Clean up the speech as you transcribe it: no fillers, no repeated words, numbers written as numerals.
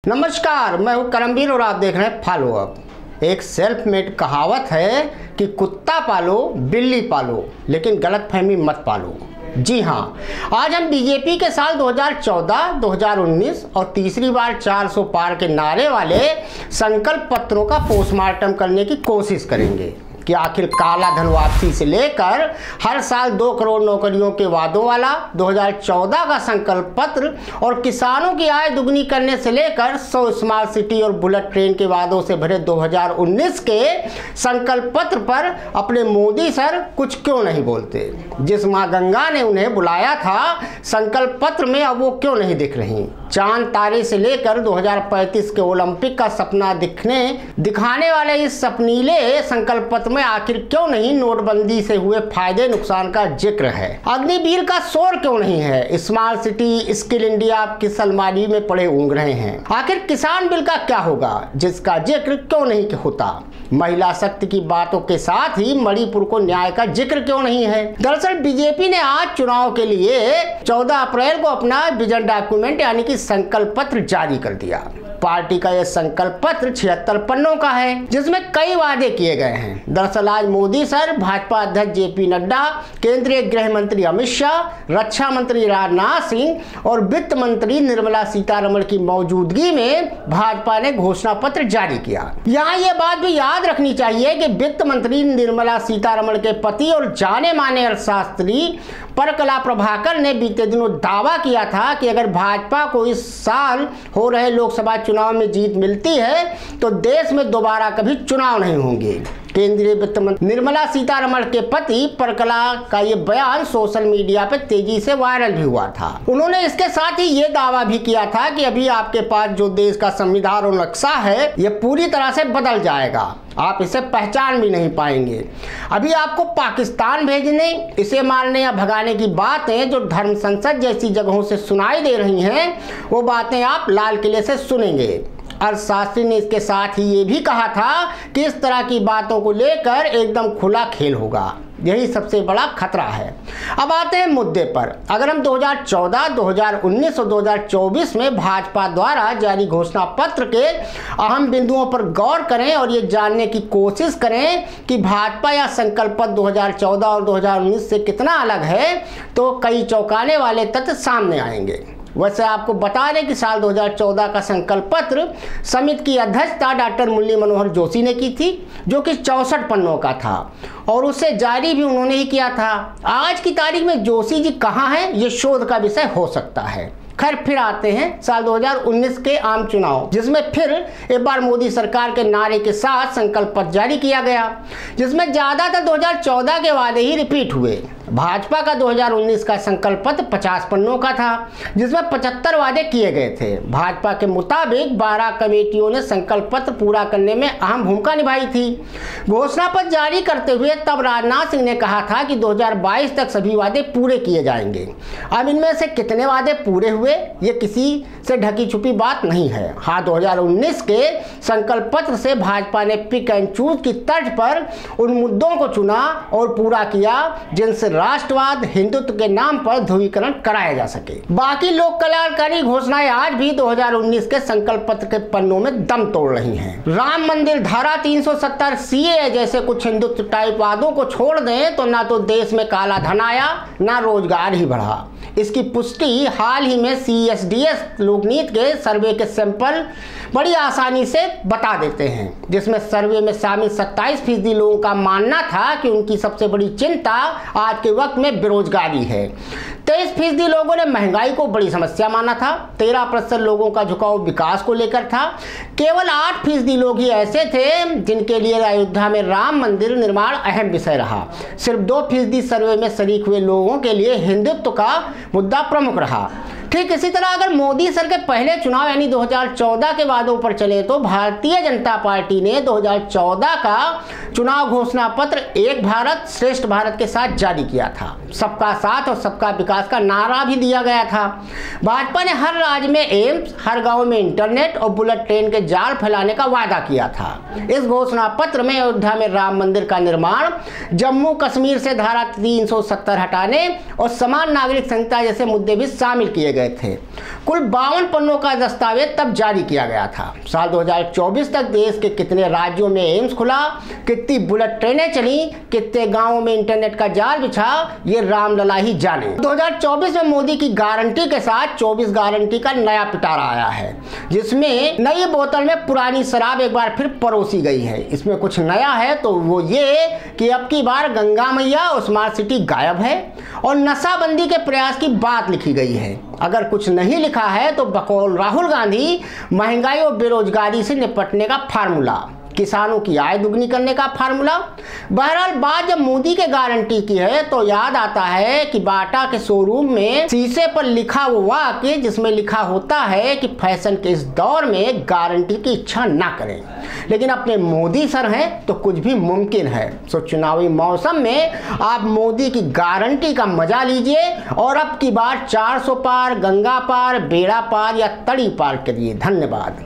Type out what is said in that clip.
नमस्कार, मैं हूं करमवीर और आप देख रहे हैं फॉलो अप। एक सेल्फ मेड कहावत है कि कुत्ता पालो बिल्ली पालो लेकिन गलतफहमी मत पालो। जी हाँ, आज हम बीजेपी के साल 2014, 2019 और तीसरी बार 400 पार के नारे वाले संकल्प पत्रों का पोस्टमार्टम करने की कोशिश करेंगे कि आखिर काला धन वापसी से लेकर हर साल 2 करोड़ नौकरियों के वादों वाला 2014 का संकल्प पत्र और किसानों की आय दुगनी करने से लेकर 100 स्मार्ट सिटी और बुलेट ट्रेन के वादों से भरे 2019 के संकल्प पत्र पर अपने मोदी सर कुछ क्यों नहीं बोलते। जिस माँ गंगा ने उन्हें बुलाया था संकल्प पत्र में अब वो क्यों नहीं दिख रही। चांद तारे से लेकर 2035 के ओलंपिक का सपना दिखाने वाले इस सपनीले संकल्प पत्र में आखिर क्यों नहीं नोटबंदी से हुए फायदे नुकसान का जिक्र है। अग्निवीर का शोर क्यों नहीं है। स्मार्ट सिटी, स्किल इंडिया किस अलमारी में पड़े ऊँग रहे हैं। आखिर किसान बिल का क्या होगा जिसका जिक्र क्यों नहीं होता। महिला शक्ति की बातों के साथ ही मणिपुर को न्याय का जिक्र क्यों नहीं है। दरअसल बीजेपी ने आज चुनाव के लिए 14 अप्रैल को अपना विजन डॉक्यूमेंट यानी कि संकल्प पत्र जारी कर दिया। पार्टी का यह संकल्प पत्र 76 पन्नों का है जिसमें कई वादे किए गए हैं। दरअसल आज मोदी सर, भाजपा अध्यक्ष जेपी नड्डा, केंद्रीय गृह मंत्री अमित शाह, रक्षा मंत्री राजनाथ सिंह और वित्त मंत्री निर्मला सीतारमण की मौजूदगी में भाजपा ने घोषणा पत्र जारी किया। यहाँ ये बात भी याद रखनी चाहिए कि वित्त मंत्री निर्मला सीतारमण के पति और जाने माने अर्थशास्त्री परकला प्रभाकर ने बीते दिनों दावा किया था कि अगर भाजपा को इस साल हो रहे लोकसभा चुनाव में जीत मिलती है तो देश में दोबारा कभी चुनाव नहीं होंगे। केंद्रीय वित्त मंत्री निर्मला सीतारमण के पति परकला का ये बयान सोशल मीडिया पर तेजी से वायरल भी हुआ था। उन्होंने इसके साथ ही ये दावा भी किया था कि अभी आपके पास जो देश का संविधान और नक्शा है ये पूरी तरह से बदल जाएगा, आप इसे पहचान भी नहीं पाएंगे। अभी आपको पाकिस्तान भेजने, इसे मारने या भगाने की बातें जो धर्म संसद जैसी जगहों से सुनाई दे रही हैं वो बातें आप लाल किले से सुनेंगे। अर्थशास्त्री ने इसके साथ ही ये भी कहा था कि इस तरह की बातों को लेकर एकदम खुला खेल होगा, यही सबसे बड़ा खतरा है। अब आते हैं मुद्दे पर। अगर हम 2014, 2019 और 2024 में भाजपा द्वारा जारी घोषणा पत्र के अहम बिंदुओं पर गौर करें और ये जानने की कोशिश करें कि भाजपा या संकल्प पत्र 2014 और 2019 से कितना अलग है तो कई चौंकाने वाले तथ्य सामने आएंगे। वैसे आपको बता दें कि साल 2014 का संकल्प पत्र समिति की अध्यक्षता डॉक्टर मुरली मनोहर जोशी ने की थी जो कि 64 पन्नों का था और उसे जारी भी उन्होंने ही किया था। आज की तारीख में जोशी जी कहाँ हैं ये शोध का विषय हो सकता है। खैर, फिर आते हैं साल 2019 के आम चुनाव जिसमें फिर एक बार मोदी सरकार के नारे के साथ संकल्प पत्र जारी किया गया जिसमें ज्यादातर 2014 के वादे ही रिपीट हुए। भाजपा का 2019 का संकल्प पत्र 50 पन्नों का था जिसमें 75 वादे किए गए थे। भाजपा के मुताबिक 12 कमेटियों ने संकल्प पत्र पूरा करने में अहम भूमिका निभाई थी। घोषणा पत्र जारी करते हुए तब राजनाथ सिंह ने कहा था कि 2022 तक सभी वादे पूरे किए जाएंगे। अब इनमें से कितने वादे पूरे हुए ये किसी से ढकी छुपी बात नहीं है। हाँ, 2019 के संकल्प पत्र से भाजपा ने पिक एंड चूज की तर्ज पर उन मुद्दों को चुना और पूरा किया जिनसे राष्ट्रवाद, हिंदुत्व के नाम पर ध्रुवीकरण कराया जा सके। बाकी लोक कल्याणकारी घोषणाएं आज भी 2019 के संकल्प पत्र के पन्नों में दम तोड़ रही हैं। राम मंदिर, धारा 370, सीए जैसे कुछ हिंदुत्व टाइप वादों को छोड़ दें तो ना तो देश में काला धन आया ना रोजगार ही बढ़ा। इसकी पुष्टि हाल ही में CSDS लोकनीति के सर्वे के सैंपल बड़ी आसानी से बता देते हैं जिसमें सर्वे में शामिल 27% लोगों का मानना था कि उनकी सबसे बड़ी चिंता आज के वक्त में बेरोजगारी है। 23% लोगों ने महंगाई को बड़ी समस्या माना था। 13% लोगों का झुकाव विकास को लेकर था। केवल 8% लोग ही ऐसे थे जिनके लिए अयोध्या में राम मंदिर निर्माण अहम विषय रहा। सिर्फ 2% सर्वे में शरीक हुए लोगों के लिए हिंदुत्व का मुद्दा प्रमुख रहा। ठीक इसी तरह अगर मोदी सर के पहले चुनाव यानी 2014 के वादों पर चले तो भारतीय जनता पार्टी ने 2014 का चुनाव घोषणा पत्र एक भारत श्रेष्ठ भारत के साथ जारी किया था। सबका साथ और सबका विकास का नारा भी दिया गया था। भाजपा ने हर राज्य में एम्स, हर गांव में इंटरनेट और बुलेट ट्रेन के जाल फैलाने का वादा किया था। इस घोषणा पत्र में अयोध्या में राम मंदिर का निर्माण, जम्मू कश्मीर से धारा 370 हटाने और समान नागरिक संहिता जैसे मुद्दे भी शामिल किए गए गए थे। कुल 52 पन्नों का दस्तावेज तब जारी किया गया था। साल 2024 तक देश के कितने राज्यों में एम्स खुला, कितनी बुलेट ट्रेनें चली, कितने गांवों में इंटरनेट का जाल बिछा, ये रामलला ही जाने। 2024 में मोदी की गारंटी के साथ 24 गारंटी का नया पिटारा आया है, जिसमें नई बोतल में पुरानी शराब एक बार फिर परोसी गई है। इसमें कुछ नया है तो वो ये कि अब की बार गंगा मैया और स्मार्ट सिटी गायब है और नशाबंदी के प्रयास की बात लिखी गई है। अगर कुछ नहीं लिखा है तो बकौल राहुल गांधी महंगाई और बेरोजगारी से निपटने का फार्मूला, किसानों की आय दुगनी करने का फार्मूला। बहरहाल बात जब मोदी के गारंटी की है तो याद आता है कि बाटा के शोरूम में शीशे पर लिखा वो वाक्य जिसमें लिखा होता है कि फैशन के इस दौर में गारंटी की इच्छा ना करें, लेकिन अपने मोदी सर हैं तो कुछ भी मुमकिन है। सो चुनावी मौसम में आप मोदी की गारंटी का मजा लीजिए और अब की बार 400 पार, गंगा पार, बेड़ा पार या तड़ी पार करिए। धन्यवाद।